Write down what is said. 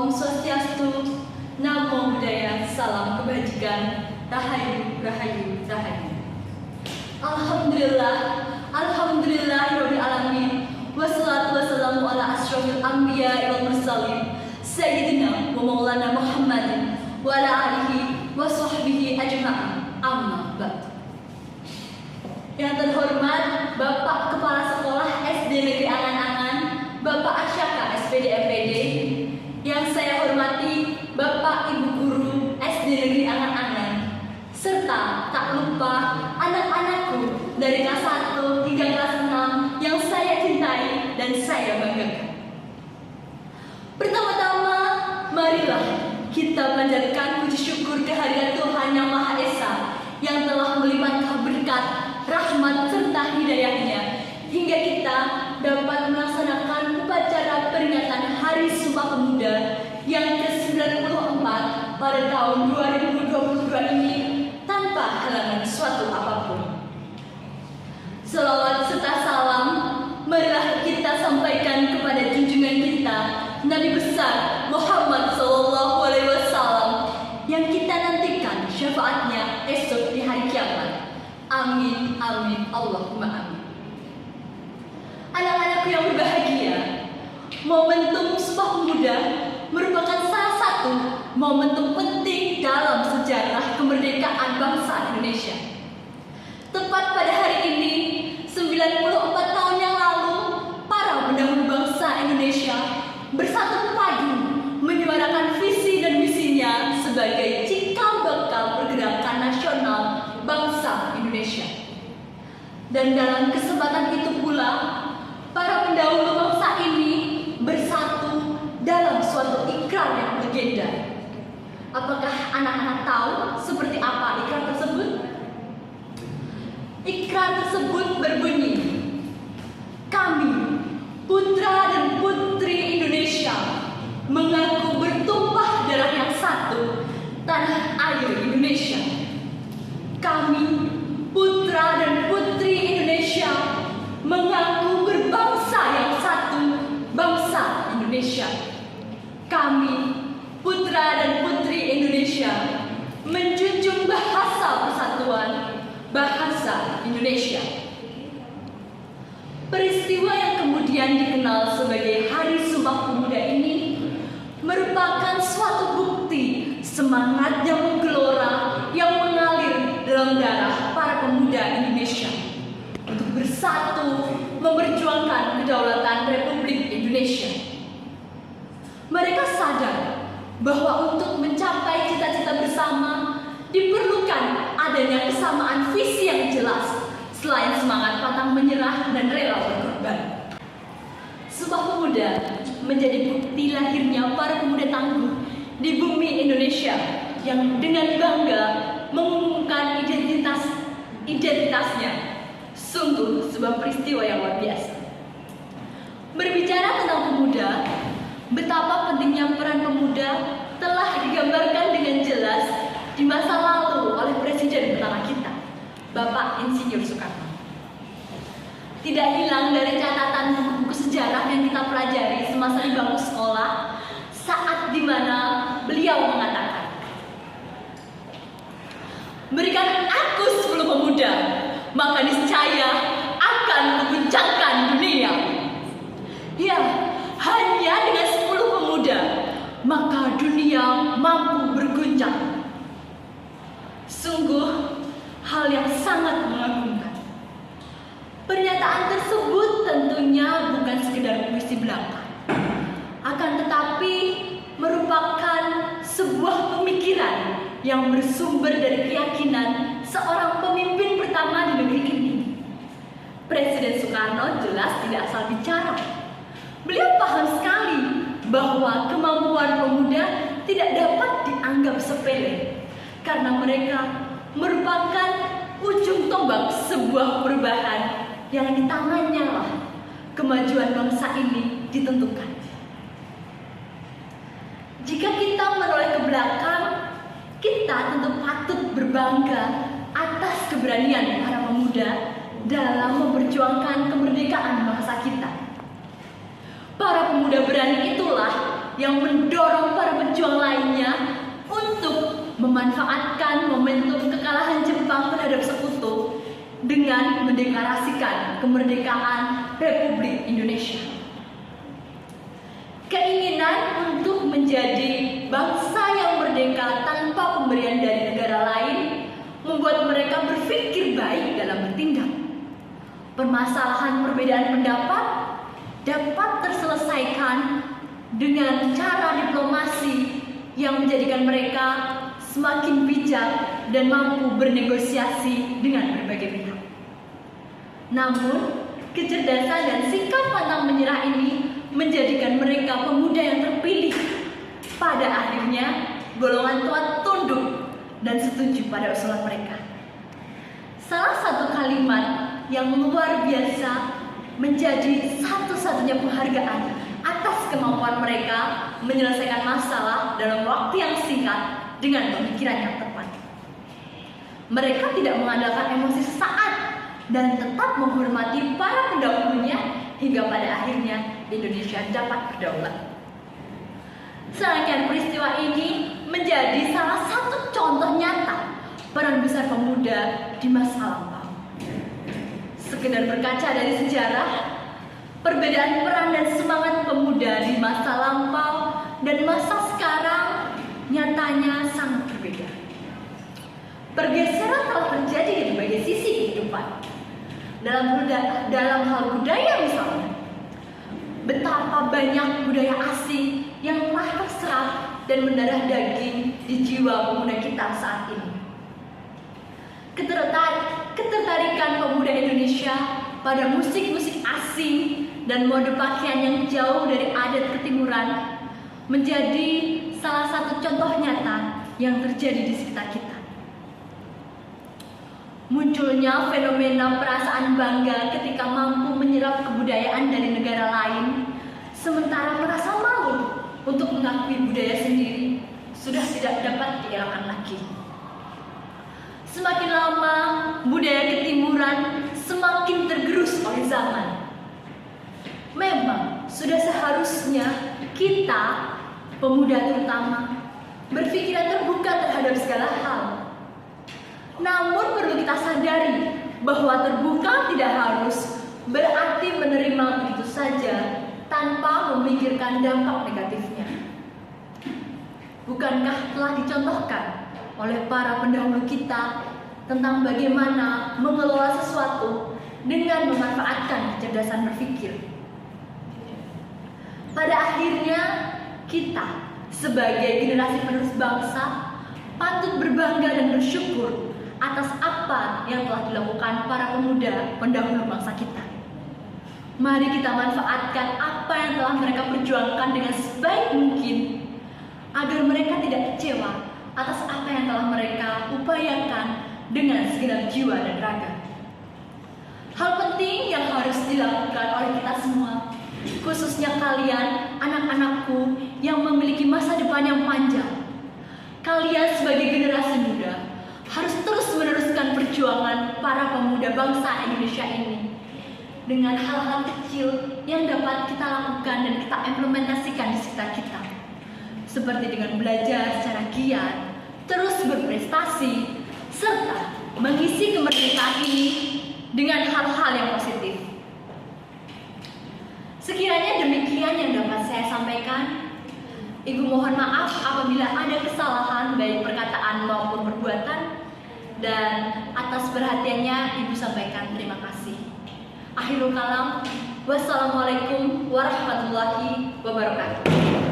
Om Swastiastu, Namo Buddhaya, salam kebajikan, Rahayu, Rahayu, Rahayu. Alhamdulillah, Alhamdulillahirabbil alamin. Wassalatu wassalamu ala asyrofil anbiya wal mursalin, Sayyidina wa Maulana Muhammadin wa ala alihi wa sahbihi ajma'in. Amma ba'du. Yang terhormat Bapak Kepala Sekolah SD Negeri Angan-Angan, Bapak Asyaka SPD MPD. Yang saya hormati Bapak Ibu Guru SD Negeri Angan-Angan, serta tak lupa anak-anakku dari kelas 1 hingga kelas 6 yang saya cintai dan saya banggakan. Pertama-tama, marilah kita panjatkan puji syukur kehadirat Tuhan Yang Maha Esa yang telah melimpahkan berkat, rahmat serta hidayahnya hingga kita dapat melaksanakan upacara peringatan Hari Sumpah Pemuda yang ke-94 pada tahun 2022 ini tanpa halangan suatu apapun. Selawat serta salam marilah kita sampaikan kepada junjungan kita Nabi besar Muhammad SAW yang kita nantikan syafaatnya esok di hari kiamat. Amin, amin, Allahumma amin. Anak-anakku yang berbahagia, momentum Sumpah Pemuda merupakan salah satu momentum penting dalam sejarah kemerdekaan bangsa Indonesia. Tepat pada hari ini, 94 tahun yang lalu, para pendahulu bangsa Indonesia bersatu padu menyuarakan visi dan misinya sebagai cikal bakal pergerakan nasional bangsa Indonesia. Dan dalam kesempatan itu pula, para pendahulu bangsa ini bersatu dalam suatu ikrar yang legenda. Apakah anak-anak tahu seperti apa ikrar tersebut? Ikrar tersebut berbunyi, kami, putra dan putri Indonesia, mengaku bertumpah darah yang satu, tanah air Indonesia. Kami, putra dan putri Indonesia, mengaku berbangsa yang satu, bangsa Indonesia. Kami, putra dan putri Indonesia, menjunjung bahasa persatuan, bahasa Indonesia. Peristiwa yang kemudian dikenal sebagai Hari Sumpah Pemuda ini merupakan suatu bukti semangat yang menggelora yang mengalir dalam darah para pemuda Indonesia untuk bersatu memperjuangkan kedaulatan Republik Indonesia. Mereka sadar bahwa untuk mencapai cita-cita bersama diperlukan adanya kesamaan visi yang jelas selain semangat pantang menyerah dan rela berkorban. Sumpah Pemuda menjadi bukti lahirnya para pemuda tangguh di bumi Indonesia yang dengan bangga mengumumkan identitasnya. Sungguh sebuah peristiwa yang luar biasa. Berbicara tentang pemuda, betapa pentingnya peran pemuda telah digambarkan dengan jelas di masa lalu oleh Presiden pertama kita, Bapak Insinyur Soekarno. Tidak hilang dari catatan buku sejarah yang kita pelajari semasa di bangku sekolah, saat dimana beliau mengatakan, berikan aku 10 pemuda, maka niscaya akan mengguncangkan dunia. Ya, hanya dengan 10 pemuda, maka dunia mampu berguncang. Sungguh hal yang sangat mengagumkan. Pernyataan tersebut tentunya bukan sekedar puisi belaka, akan tetapi merupakan sebuah pemikiran yang bersumber dari keyakinan seorang pemimpin pertama di negeri ini. Presiden Soekarno jelas tidak asal bicara. Beliau paham sekali bahwa kemampuan pemuda tidak dapat dianggap sepele, karena mereka merupakan ujung tombak sebuah perubahan yang di tangannya lah kemajuan bangsa ini ditentukan. Jika kita menoleh ke belakang, kita tentu patut berbangga atas keberanian para pemuda dalam memperjuangkan kemerdekaan bangsa kita. Para pemuda berani itulah yang mendorong para pejuang lainnya untuk memanfaatkan momentum kekalahan Jepang terhadap sekutu dengan mendeklarasikan kemerdekaan Republik Indonesia. Keinginan untuk menjadi bangsa yang merdeka tanpa pemberian dari negara lain membuat mereka berpikir baik dalam bertindak. Permasalahan perbedaan pendapat dapat terselesaikan dengan cara diplomasi yang menjadikan mereka semakin bijak dan mampu bernegosiasi dengan berbagai pihak. Namun, kecerdasan dan sikap pantang menyerah ini menjadikan mereka pemuda yang terpilih. Pada akhirnya, golongan tua tunduk dan setuju pada usulan mereka. Salah satu kalimat yang luar biasa menjadi satu-satunya penghargaan atas kemampuan mereka menyelesaikan masalah dalam waktu yang singkat dengan pemikiran yang tepat. Mereka tidak mengandalkan emosi sesaat dan tetap menghormati para pendahulunya hingga pada akhirnya Indonesia dapat berdaulat. Serangkaian peristiwa ini menjadi salah satu contoh nyata peran besar pemuda di masa lampau. Sekedar berkaca dari sejarah, perbedaan peran dan semangat pemuda di masa lampau dan masa sekarang nyatanya sangat berbeda. Pergeseran telah terjadi di berbagai sisi kehidupan. Dalam hal budaya misalnya, betapa banyak budaya asing yang telah terserap dan mendarah daging di jiwa pemuda kita saat ini. Ketertarikan pemuda Indonesia pada musik-musik asing dan mode pakaian yang jauh dari adat ketimuran menjadi salah satu contoh nyata yang terjadi di sekitar kita. Munculnya fenomena perasaan bangga ketika mampu menyerap kebudayaan dari negara lain, sementara merasa malu untuk mengakui budaya sendiri sudah tidak dapat dielakkan lagi. Semakin lama, budaya ketimuran semakin tergerus oleh zaman. Memang sudah seharusnya kita, pemuda terutama, berpikiran terbuka terhadap segala hal. Namun perlu kita sadari bahwa terbuka tidak harus berarti menerima begitu saja tanpa memikirkan dampak negatifnya. Bukankah telah dicontohkan oleh para pendahulu kita tentang bagaimana mengelola sesuatu dengan memanfaatkan kecerdasan berpikir? Pada akhirnya, kita sebagai generasi penerus bangsa patut berbangga dan bersyukur atas apa yang telah dilakukan para pemuda pendahulu bangsa kita. Mari kita manfaatkan apa yang telah mereka perjuangkan dengan sebaik mungkin agar mereka tidak kecewa atas apa yang telah mereka upayakan dengan segenap jiwa dan raga. Hal penting yang harus dilakukan oleh kita semua, khususnya kalian, anak-anakku yang memiliki masa depan yang panjang. Kalian sebagai generasi muda harus terus meneruskan perjuangan para pemuda bangsa Indonesia ini dengan hal-hal kecil yang dapat kita lakukan dan kita implementasikan di sekitar kita, seperti dengan belajar secara giat, terus berprestasi, serta mengisi kemerdekaan ini dengan hal-hal yang positif. Sekiranya demikian yang dapat saya sampaikan. Ibu mohon maaf apabila ada kesalahan baik perkataan maupun perbuatan, dan atas perhatiannya Ibu sampaikan terima kasih. Akhirul kalam, wassalamualaikum warahmatullahi wabarakatuh.